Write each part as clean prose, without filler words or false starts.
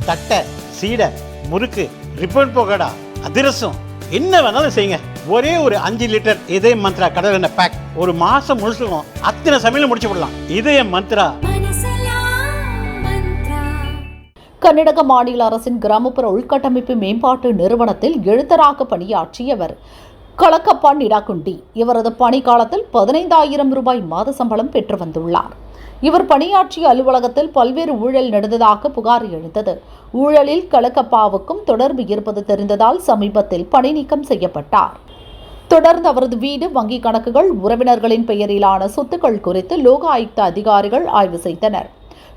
தட்டை, சீடை, முறுக்கு, ரிப்பன் பக்கோடா, அதிரசம், என்ன வேணாலும் செய்யுங்க. ஒரே ஒரு 5 லிட்டர் இதய மந்த்ரா கடல் எண்ணெய் பேக் ஒரு மாசம் முழுசுக்கும் அத்தனை சமையல் முடிச்சு விடலாம். இதய மந்த்ரா. கர்நாடக மாநில அரசின் கிராமப்புற உள்கட்டமைப்பு மேம்பாட்டு நிறுவனத்தில் எழுத்தராக பணியாற்றியவர் கலக்கப்பா நிடாகுண்டி. இவரது பணிக்காலத்தில் 15,000 ரூபாய் மாத சம்பளம் பெற்று வந்துள்ளார். இவர் பணியாற்றிய அலுவலகத்தில் பல்வேறு ஊழல் நடந்ததாக புகார் எழுந்தது. ஊழலில் கலக்கப்பாவுக்கும் தொடர்பு இருப்பது தெரிந்ததால் சமீபத்தில் பணி நீக்கம் செய்யப்பட்டார். தொடர்ந்து அவரது வீடு, வங்கிக் கணக்குகள், உறவினர்களின் பெயரிலான சொத்துக்கள் குறித்து லோக ஆயுக்த அதிகாரிகள் ஆய்வு செய்தனர்.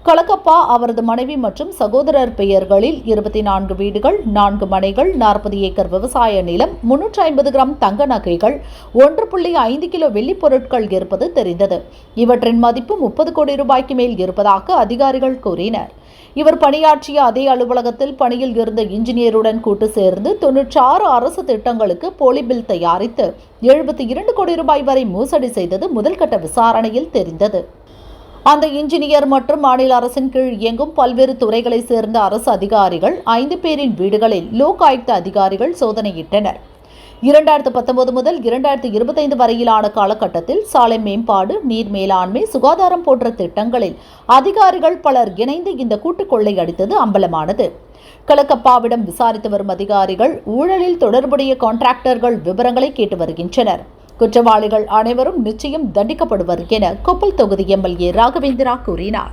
கலக்கப்பா அவரது மனைவி மற்றும் சகோதரர் பெயர்களில் 24 வீடுகள், 4 மனைகள், 40 ஏக்கர் விவசாய நிலம், 350 கிராம் தங்க நகைகள், 1.5 கிலோ வெள்ளிப் பொருட்கள் இருப்பது தெரிந்தது. இவற்றின் மதிப்பு 30 கோடி ரூபாய்க்கு மேல் இருப்பதாக அதிகாரிகள் கூறினர். இவர் பணியாற்றிய அதே அலுவலகத்தில் பணியில் இருந்த இன்ஜினியருடன் கூட்டு சேர்ந்து 96 அரசு திட்டங்களுக்கு போலி பில் தயாரித்து 72 கோடி ரூபாய் வரை மோசடி செய்தது முதல்கட்ட விசாரணையில் தெரிந்தது. அந்த இன்ஜினியர் மற்றும் மாநில அரசின் கீழ் இயங்கும் பல்வேறு துறைகளை சேர்ந்த அரசு அதிகாரிகள் 5 பேரின் வீடுகளில் லோக் ஆயுக்த அதிகாரிகள் சோதனையிட்டனர். 2019 முதல் 2025 வரையிலான காலகட்டத்தில் சாலை மேம்பாடு, நீர் மேலாண்மை, சுகாதாரம் போன்ற திட்டங்களில் அதிகாரிகள் பலர் இணைந்து இந்த கூட்டு கொள்ளை அடித்தது அம்பலமானது. கலக்கப்பாவிடம் விசாரித்து வரும் அதிகாரிகள் ஊழலில் தொடர்புடைய கான்ட்ராக்டர்கள் விவரங்களை கேட்டு வருகின்றனர். குற்றவாளிகள் அனைவரும் நிச்சயம் தண்டிக்கப்படுவர் என கொப்பல் தொகுதி எம்எல்ஏ ராகவேந்திரா கூறினார்.